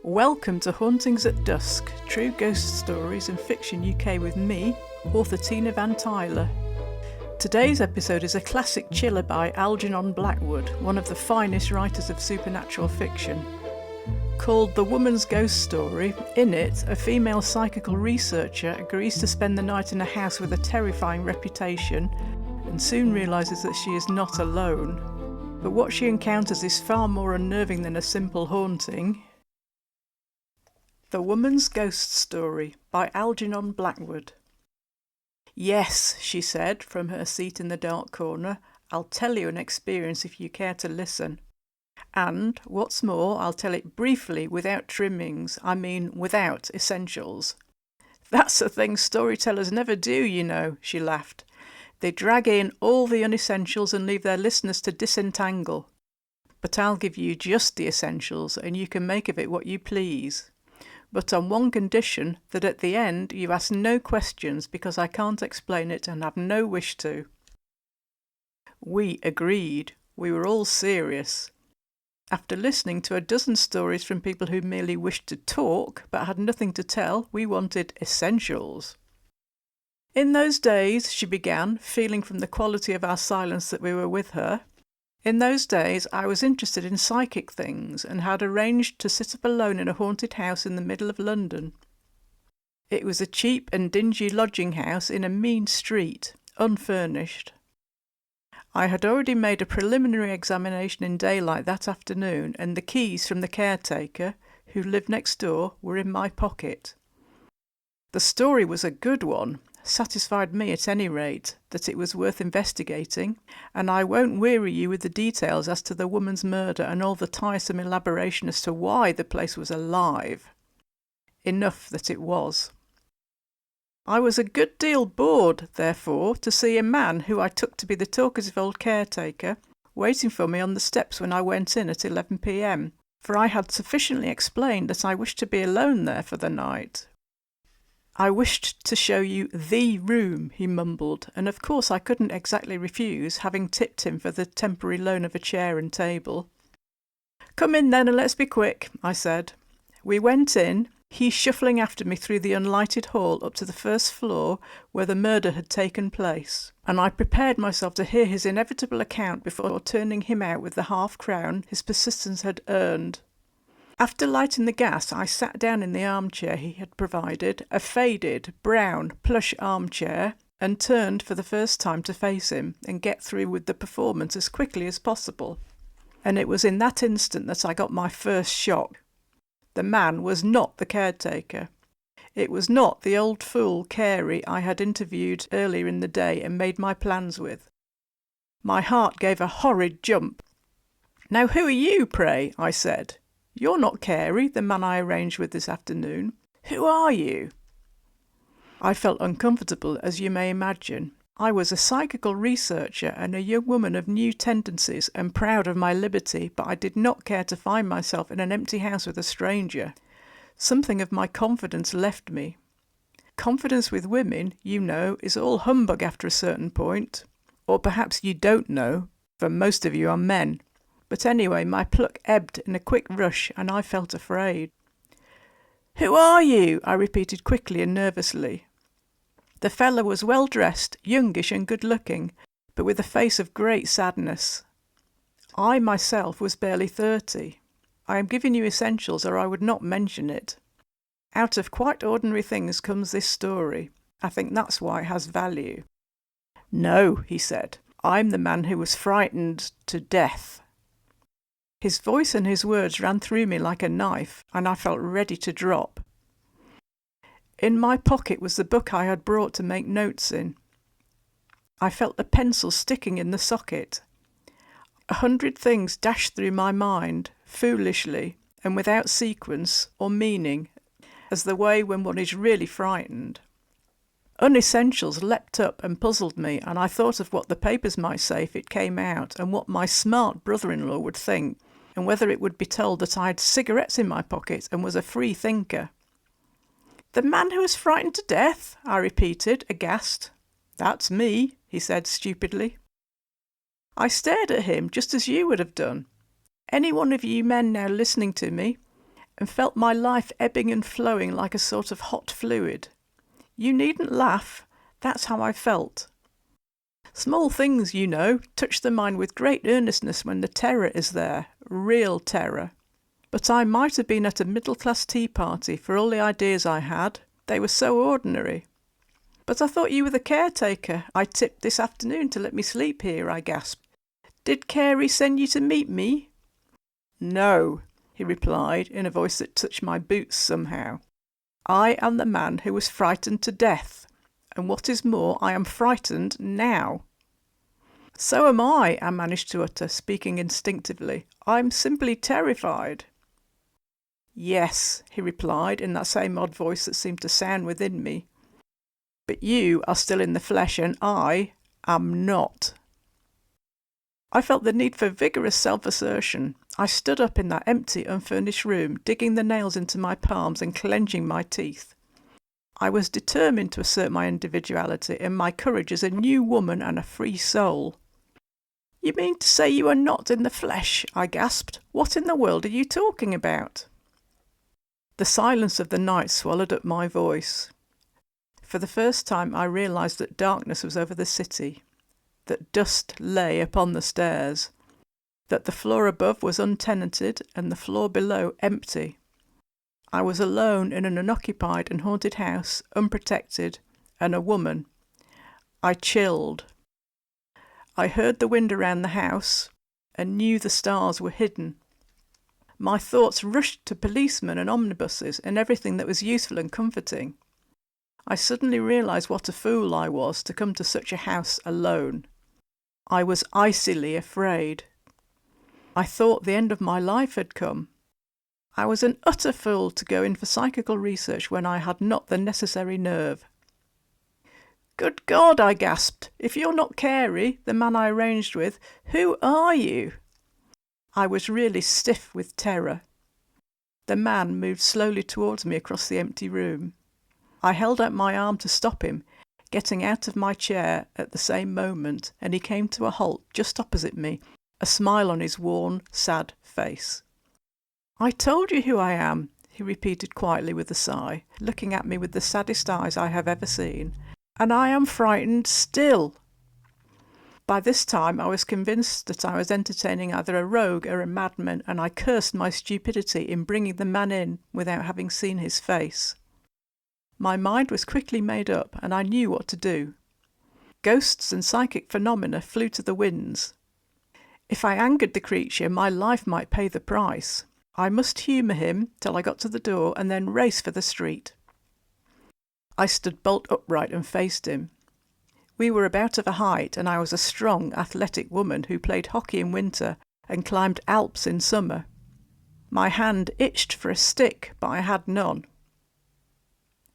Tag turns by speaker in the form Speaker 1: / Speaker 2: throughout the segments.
Speaker 1: Welcome to Hauntings at Dusk, true ghost stories and fiction UK with me, author Tina Vantyler. Today's episode is a classic chiller by Algernon Blackwood, one of the finest writers of supernatural fiction. Called The Woman's Ghost Story, in it, a female psychical researcher agrees to spend the night in a house with a terrifying reputation and soon realises that she is not alone. But what she encounters is far more unnerving than a simple haunting. The Woman's Ghost Story by Algernon Blackwood. "Yes," she said from her seat in the dark corner, "I'll tell you an experience if you care to listen. And, what's more, I'll tell it briefly without trimmings, I mean without essentials. That's a thing storytellers never do, you know," she laughed. "They drag in all the unessentials and leave their listeners to disentangle. But I'll give you just the essentials and you can make of it what you please. But on one condition, that at the end you ask no questions because I can't explain it and have no wish to." We agreed. We were all serious. After listening to a dozen stories from people who merely wished to talk but had nothing to tell, we wanted essentials. "In those days," she began, feeling from the quality of our silence that we were with her, "in those days I was interested in psychic things and had arranged to sit up alone in a haunted house in the middle of London. It was a cheap and dingy lodging house in a mean street, unfurnished. I had already made a preliminary examination in daylight that afternoon, and the keys from the caretaker, who lived next door, were in my pocket. The story was a good one, satisfied me at any rate that it was worth investigating, and I won't weary you with the details as to the woman's murder and all the tiresome elaboration as to why the place was alive. Enough that it was. I was a good deal bored, therefore, to see a man who I took to be the talkative old caretaker waiting for me on the steps when I went in at 11 p.m, for I had sufficiently explained that I wished to be alone there for the night. "I wished to show you the room," he mumbled, and of course I couldn't exactly refuse, having tipped him for the temporary loan of a chair and table. "Come in then and let's be quick," I said. We went in, he shuffling after me through the unlighted hall up to the first floor where the murder had taken place, and I prepared myself to hear his inevitable account before turning him out with the half-crown his persistence had earned. After lighting the gas, I sat down in the armchair he had provided, a faded, brown, plush armchair, and turned for the first time to face him and get through with the performance as quickly as possible. And it was in that instant that I got my first shock. The man was not the caretaker. It was not the old fool Carey I had interviewed earlier in the day and made my plans with. My heart gave a horrid jump. "Now who are you, pray?" I said. "You're not Carey, the man I arranged with this afternoon. Who are you?" I felt uncomfortable, as you may imagine. I was a psychical researcher and a young woman of new tendencies and proud of my liberty, but I did not care to find myself in an empty house with a stranger. Something of my confidence left me. Confidence with women, you know, is all humbug after a certain point. Or perhaps you don't know, for most of you are men. But anyway, my pluck ebbed in a quick rush, and I felt afraid. "Who are you?" I repeated quickly and nervously. The fellow was well dressed, youngish and good-looking, but with a face of great sadness. I myself was barely 30. I am giving you essentials, or I would not mention it. Out of quite ordinary things comes this story. I think that's why it has value. "No," he said, "I'm the man who was frightened to death." His voice and his words ran through me like a knife, and I felt ready to drop. In my pocket was the book I had brought to make notes in. I felt the pencil sticking in the socket. 100 things dashed through my mind, foolishly, and without sequence or meaning, as the way when one is really frightened. Unessentials leapt up and puzzled me, and I thought of what the papers might say if it came out, and what my smart brother-in-law would think, and whether it would be told that I had cigarettes in my pocket and was a free thinker. "The man who was frightened to death?" I repeated, aghast. "That's me," he said stupidly. I stared at him just as you would have done. Any one of you men now listening to me, and felt my life ebbing and flowing like a sort of hot fluid. You needn't laugh, that's how I felt. Small things, you know, touch the mind with great earnestness when the terror is there, real terror. But I might have been at a middle-class tea party for all the ideas I had. They were so ordinary. But I thought you were the caretaker I tipped this afternoon to let me sleep here, I gasped. Did Carey send you to meet me? No, he replied in a voice that touched my boots somehow. I am the man who was frightened to death, and what is more, I am frightened now. So am I managed to utter, speaking instinctively. I'm simply terrified. Yes, he replied in that same odd voice that seemed to sound within me. But you are still in the flesh and I am not. I felt the need for vigorous self-assertion. I stood up in that empty, unfurnished room, digging the nails into my palms and clenching my teeth. I was determined to assert my individuality and my courage as a new woman and a free soul. You mean to say you are not in the flesh? I gasped. What in the world are you talking about? The silence of the night swallowed up my voice. For the first time I realised that darkness was over the city, that dust lay upon the stairs, that the floor above was untenanted and the floor below empty. I was alone in an unoccupied and haunted house, unprotected, and a woman. I chilled. I heard the wind around the house and knew the stars were hidden. My thoughts rushed to policemen and omnibuses and everything that was useful and comforting. I suddenly realised what a fool I was to come to such a house alone. I was icily afraid. I thought the end of my life had come. I was an utter fool to go in for psychical research when I had not the necessary nerve. Good God, I gasped. If you're not Carey, the man I arranged with, who are you? I was really stiff with terror. The man moved slowly towards me across the empty room. I held out my arm to stop him, getting out of my chair at the same moment, and he came to a halt just opposite me, a smile on his worn, sad face. I told you who I am, he repeated quietly with a sigh, looking at me with the saddest eyes I have ever seen, and I am frightened still. By this time I was convinced that I was entertaining either a rogue or a madman, and I cursed my stupidity in bringing the man in without having seen his face. My mind was quickly made up, and I knew what to do. Ghosts and psychic phenomena flew to the winds. If I angered the creature, my life might pay the price. I must humour him till I got to the door and then race for the street. I stood bolt upright and faced him. We were about of a height, and I was a strong, athletic woman who played hockey in winter and climbed Alps in summer. My hand itched for a stick, but I had none.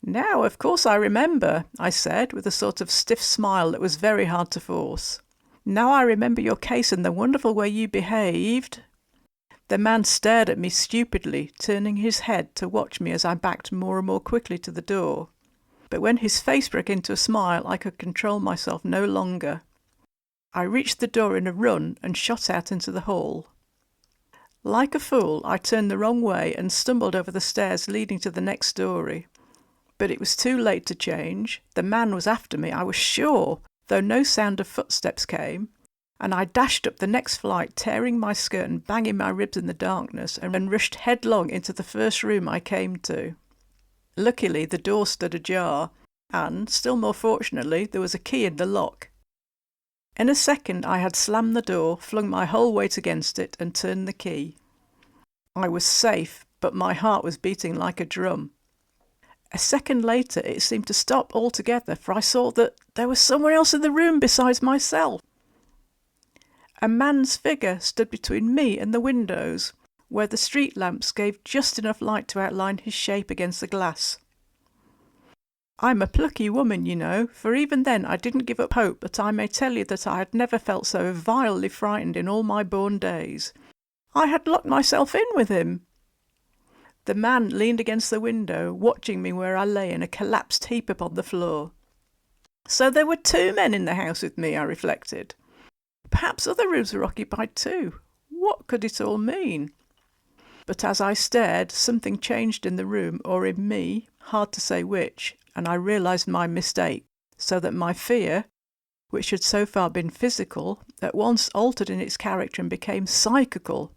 Speaker 1: Now, of course I remember, I said, with a sort of stiff smile that was very hard to force. Now I remember your case and the wonderful way you behaved. The man stared at me stupidly, turning his head to watch me as I backed more and more quickly to the door. But when his face broke into a smile, I could control myself no longer. I reached the door in a run and shot out into the hall. Like a fool, I turned the wrong way and stumbled over the stairs leading to the next story. But it was too late to change. The man was after me, I was sure, though no sound of footsteps came, and I dashed up the next flight, tearing my skirt and banging my ribs in the darkness, and rushed headlong into the first room I came to. Luckily, the door stood ajar, and, still more fortunately, there was a key in the lock. In a second I had slammed the door, flung my whole weight against it, and turned the key. I was safe, but my heart was beating like a drum. A second later it seemed to stop altogether, for I saw that there was someone else in the room besides myself. A man's figure stood between me and the windows, where the street lamps gave just enough light to outline his shape against the glass. I'm a plucky woman, you know, for even then I didn't give up hope, but I may tell you that I had never felt so vilely frightened in all my born days. I had locked myself in with him. The man leaned against the window, watching me where I lay in a collapsed heap upon the floor. So there were 2 men in the house with me, I reflected. Perhaps other rooms were occupied too. What could it all mean? But as I stared, something changed in the room, or in me, hard to say which, and I realised my mistake, so that my fear, which had so far been physical, at once altered in its character and became psychical.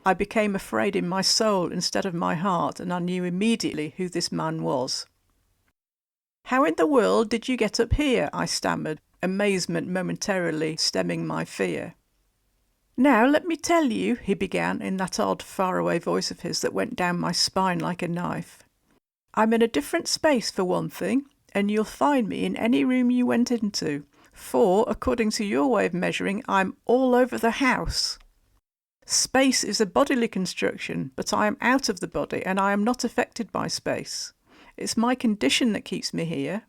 Speaker 1: I became afraid in my soul instead of my heart, and I knew immediately who this man was. "How in the world did you get up here?" I stammered, amazement momentarily stemming my fear. "Now let me tell you," he began in that odd, faraway voice of his that went down my spine like a knife. "I'm in a different space for one thing, and you'll find me in any room you went into, for, according to your way of measuring, I'm all over the house. Space is a bodily construction, but I am out of the body and I am not affected by space. It's my condition that keeps me here.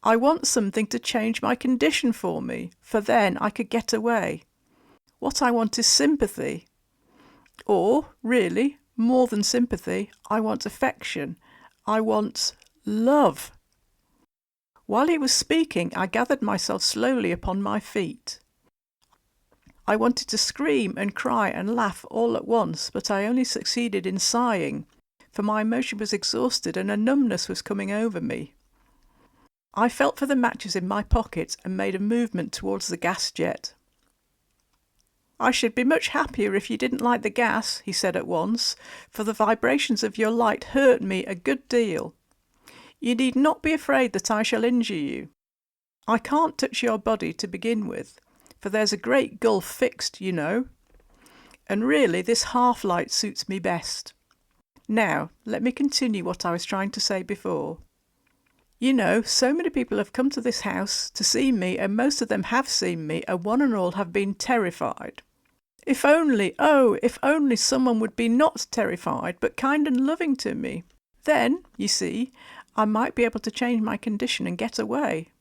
Speaker 1: I want something to change my condition for me, for then I could get away. What I want is sympathy. Or, really, more than sympathy, I want affection. I want love." While he was speaking, I gathered myself slowly upon my feet. I wanted to scream and cry and laugh all at once, but I only succeeded in sighing, for my emotion was exhausted and a numbness was coming over me. I felt for the matches in my pocket and made a movement towards the gas jet. "I should be much happier if you didn't light the gas," he said at once, "for the vibrations of your light hurt me a good deal. You need not be afraid that I shall injure you. I can't touch your body to begin with, for there's a great gulf fixed, you know. And really this half-light suits me best. Now, let me continue what I was trying to say before. You know, so many people have come to this house to see me, and most of them have seen me, and one and all have been terrified. If only, oh, if only someone would be not terrified, but kind and loving to me. Then, you see, I might be able to change my condition and get away."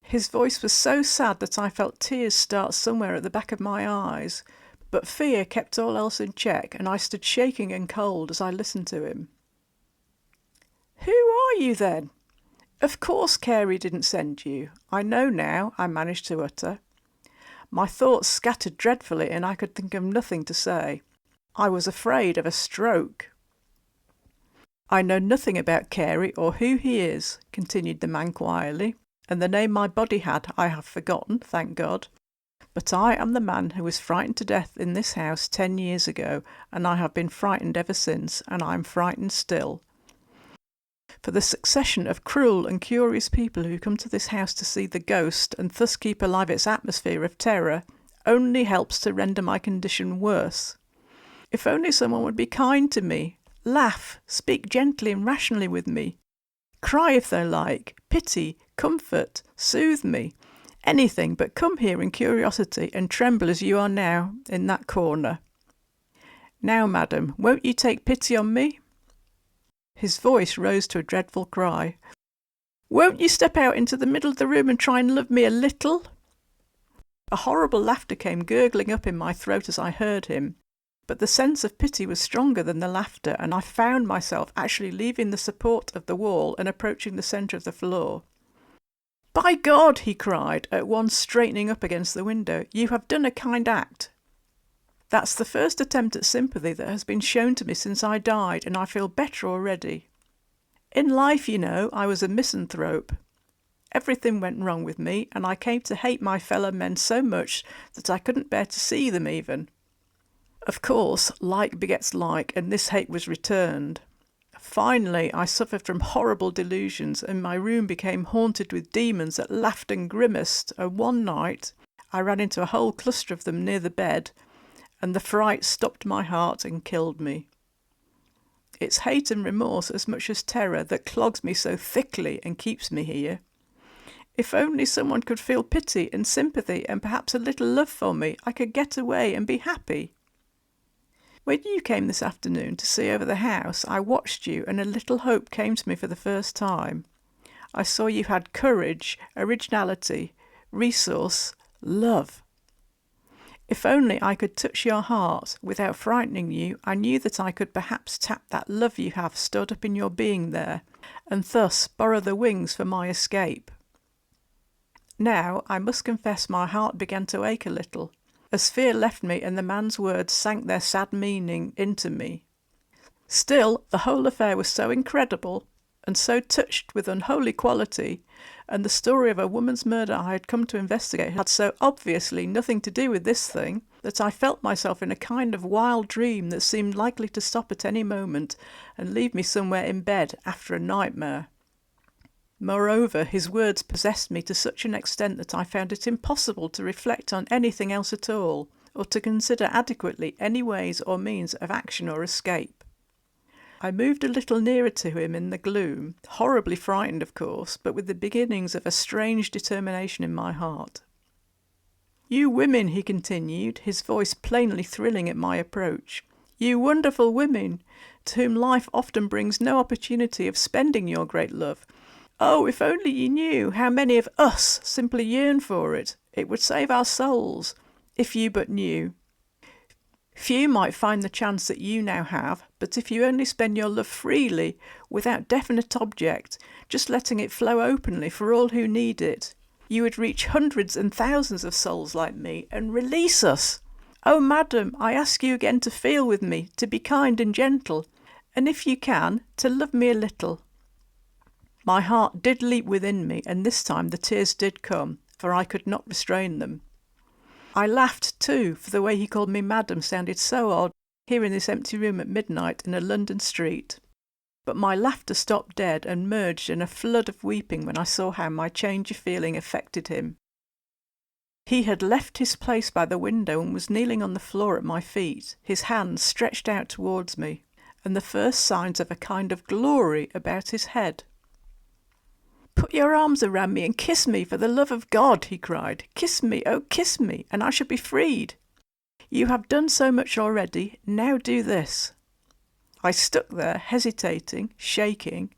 Speaker 1: His voice was so sad that I felt tears start somewhere at the back of my eyes, but fear kept all else in check, and I stood shaking and cold as I listened to him. "Who are you, then? Of course Carey didn't send you. I know now," I managed to utter. My thoughts scattered dreadfully, and I could think of nothing to say. I was afraid of a stroke. "I know nothing about Carey or who he is," continued the man quietly, "and the name my body had I have forgotten, thank God. But I am the man who was frightened to death in this house 10 years ago, and I have been frightened ever since, and I am frightened still. For the succession of cruel and curious people who come to this house to see the ghost and thus keep alive its atmosphere of terror only helps to render my condition worse. If only someone would be kind to me, laugh, speak gently and rationally with me, cry if they like, pity, comfort, soothe me, anything but come here in curiosity and tremble as you are now in that corner. Now, madam, won't you take pity on me?" His voice rose to a dreadful cry. "Won't you step out into the middle of the room and try and love me a little?" A horrible laughter came gurgling up in my throat as I heard him, but the sense of pity was stronger than the laughter, and I found myself actually leaving the support of the wall and approaching the centre of the floor. "By God," he cried, at once straightening up against the window, "you have done a kind act. That's the first attempt at sympathy that has been shown to me since I died, and I feel better already. In life, you know, I was a misanthrope. Everything went wrong with me, and I came to hate my fellow men so much that I couldn't bear to see them even. Of course, like begets like, and this hate was returned. Finally, I suffered from horrible delusions, and my room became haunted with demons that laughed and grimaced, and one night I ran into a whole cluster of them near the bed, and the fright stopped my heart and killed me. It's hate and remorse as much as terror that clogs me so thickly and keeps me here. If only someone could feel pity and sympathy and perhaps a little love for me, I could get away and be happy. When you came this afternoon to see over the house, I watched you, and a little hope came to me for the first time. I saw you had courage, originality, resource, love. If only I could touch your heart without frightening you, I knew that I could perhaps tap that love you have stored up in your being there, and thus borrow the wings for my escape. Now, I must confess my heart began to ache a little, as fear left me and the man's words sank their sad meaning into me. Still, the whole affair was so incredible and so touched with unholy quality, and the story of a woman's murder I had come to investigate had so obviously nothing to do with this thing, that I felt myself in a kind of wild dream that seemed likely to stop at any moment and leave me somewhere in bed after a nightmare. Moreover, his words possessed me to such an extent that I found it impossible to reflect on anything else at all, or to consider adequately any ways or means of action or escape. I moved a little nearer to him in the gloom, horribly frightened, of course, but with the beginnings of a strange determination in my heart. "You women," he continued, his voice plainly thrilling at my approach, "you wonderful women, to whom life often brings no opportunity of spending your great love. Oh, if only you knew how many of us simply yearn for it. It would save our souls, if you but knew. Few might find the chance that you now have, but if you only spend your love freely, without definite object, just letting it flow openly for all who need it, you would reach hundreds and thousands of souls like me and release us. Oh, madam, I ask you again to feel with me, to be kind and gentle, and if you can, to love me a little." My heart did leap within me, and this time the tears did come, for I could not restrain them. I laughed too, for the way he called me madam sounded so odd here in this empty room at midnight in a London street. But my laughter stopped dead and merged in a flood of weeping when I saw how my change of feeling affected him. He had left his place by the window and was kneeling on the floor at my feet, his hands stretched out towards me, and the first signs of a kind of glory about his head. "Put your arms around me and kiss me, for the love of God," he cried. "Kiss me, oh kiss me, and I shall be freed. You have done so much already, now do this." I stuck there, hesitating, shaking,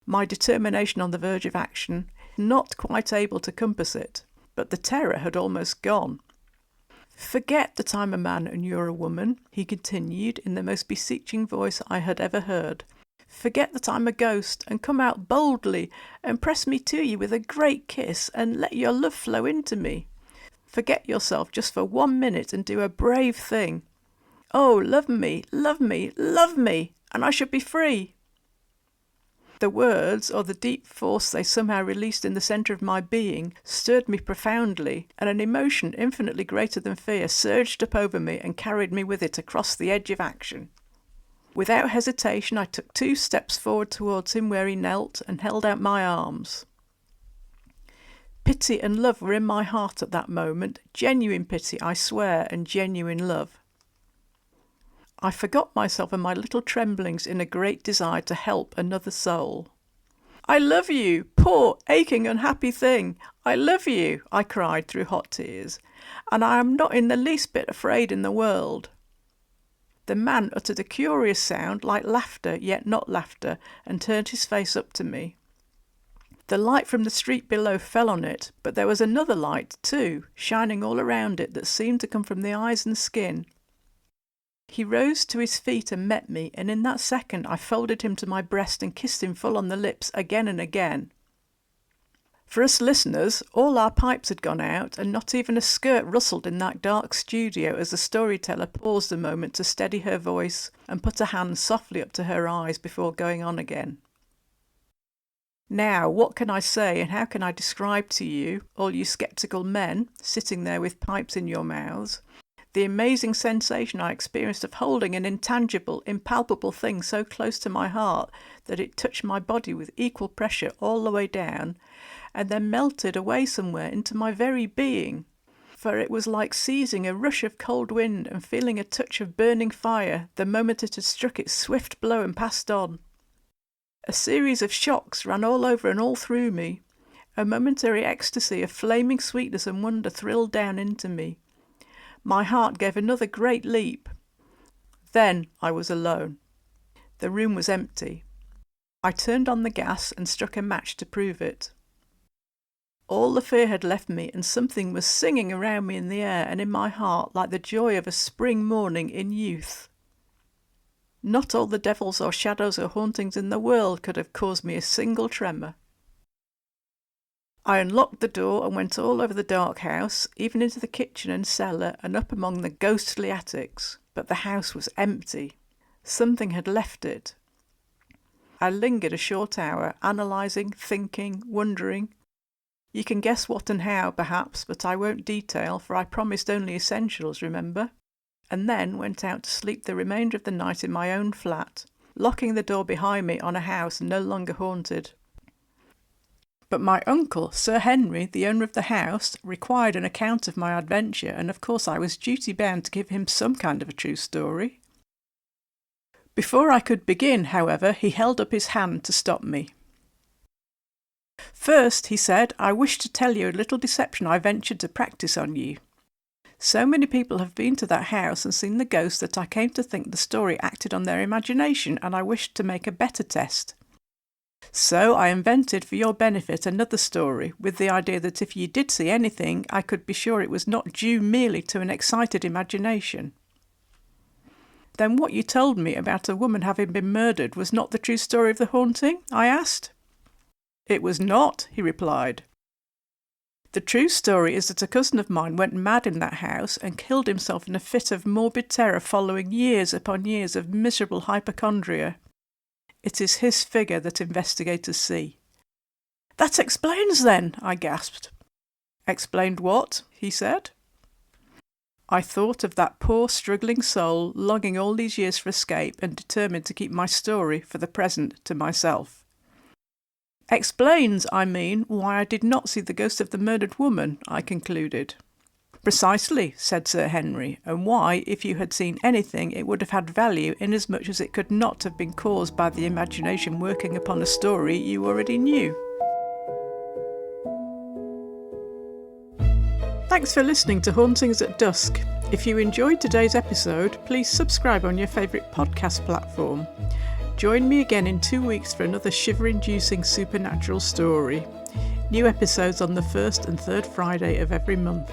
Speaker 1: my determination on the verge of action, not quite able to compass it, but the terror had almost gone. "Forget that I'm a man and you're a woman," he continued in the most beseeching voice I had ever heard. "Forget that I'm a ghost, and come out boldly and press me to you with a great kiss and let your love flow into me. Forget yourself just for 1 minute and do a brave thing. Oh, love me, love me, love me, and I should be free." The words, or the deep force they somehow released in the centre of my being, stirred me profoundly, and an emotion infinitely greater than fear surged up over me and carried me with it across the edge of action. Without hesitation, I took 2 steps forward towards him where he knelt and held out my arms. Pity and love were in my heart at that moment, genuine pity, I swear, and genuine love. I forgot myself and my little tremblings in a great desire to help another soul. "I love you, poor, aching, unhappy thing. I love you," I cried through hot tears, "and I am not in the least bit afraid in the world." The man uttered a curious sound, like laughter, yet not laughter, and turned his face up to me. The light from the street below fell on it, but there was another light, too, shining all around it that seemed to come from the eyes and skin. He rose to his feet and met me, and in that second I folded him to my breast and kissed him full on the lips again and again. For us listeners, all our pipes had gone out, and not even a skirt rustled in that dark studio as the storyteller paused a moment to steady her voice and put a hand softly up to her eyes before going on again. Now, what can I say, and how can I describe to you, all you sceptical men, sitting there with pipes in your mouths, the amazing sensation I experienced of holding an intangible, impalpable thing so close to my heart that it touched my body with equal pressure all the way down, and then melted away somewhere into my very being, for it was like seizing a rush of cold wind and feeling a touch of burning fire the moment it had struck its swift blow and passed on. A series of shocks ran all over and all through me. A momentary ecstasy of flaming sweetness and wonder thrilled down into me. My heart gave another great leap. Then I was alone. The room was empty. I turned on the gas and struck a match to prove it. All the fear had left me, and something was singing around me in the air and in my heart like the joy of a spring morning in youth. Not all the devils or shadows or hauntings in the world could have caused me a single tremor. I unlocked the door and went all over the dark house, even into the kitchen and cellar and up among the ghostly attics, but the house was empty. Something had left it. I lingered a short hour, analysing, thinking, wondering. You can guess what and how, perhaps, but I won't detail, for I promised only essentials, remember? And then went out to sleep the remainder of the night in my own flat, locking the door behind me on a house no longer haunted. But my uncle, Sir Henry, the owner of the house, required an account of my adventure, and of course I was duty-bound to give him some kind of a true story. Before I could begin, however, he held up his hand to stop me. First, he said, I wish to tell you a little deception I ventured to practice on you. So many people have been to that house and seen the ghost that I came to think the story acted on their imagination, and I wished to make a better test. So I invented for your benefit another story, with the idea that if you did see anything, I could be sure it was not due merely to an excited imagination. Then what you told me about a woman having been murdered was not the true story of the haunting? I asked. It was not, he replied. The true story is that a cousin of mine went mad in that house and killed himself in a fit of morbid terror following years upon years of miserable hypochondria. It is his figure that investigators see. That explains then, I gasped. Explained what? He said. I thought of that poor struggling soul longing all these years for escape and determined to keep my story, for the present, to myself. Explains, I mean, why I did not see the ghost of the murdered woman, I concluded. Precisely, said Sir Henry, and why, if you had seen anything, it would have had value inasmuch as it could not have been caused by the imagination working upon a story you already knew. Thanks for listening to Hauntings at Dusk. If you enjoyed today's episode, please subscribe on your favourite podcast platform. Join me again in 2 weeks for another shiver-inducing supernatural story. New episodes on the first and third Friday of every month.